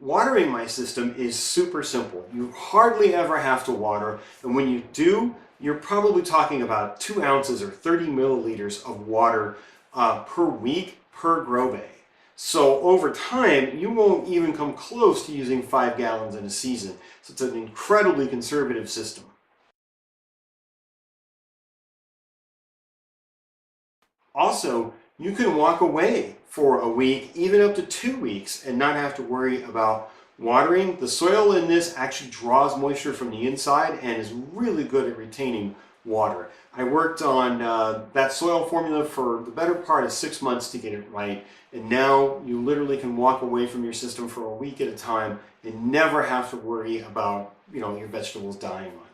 Watering my system is super simple. You hardly ever have to water, and when you do, you're probably talking about 2 ounces or 30 milliliters of water per week per grow bag. So over time, you won't even come close to using 5 gallons in a season. So it's an incredibly conservative system. Also, you can walk away for a week, even up to 2 weeks, and not have to worry about watering. The soil in this actually draws moisture from the inside and is really good at retaining water. I worked on that soil formula for the better part of 6 months to get it right, and now you literally can walk away from your system for a week at a time and never have to worry about your vegetables dying on you.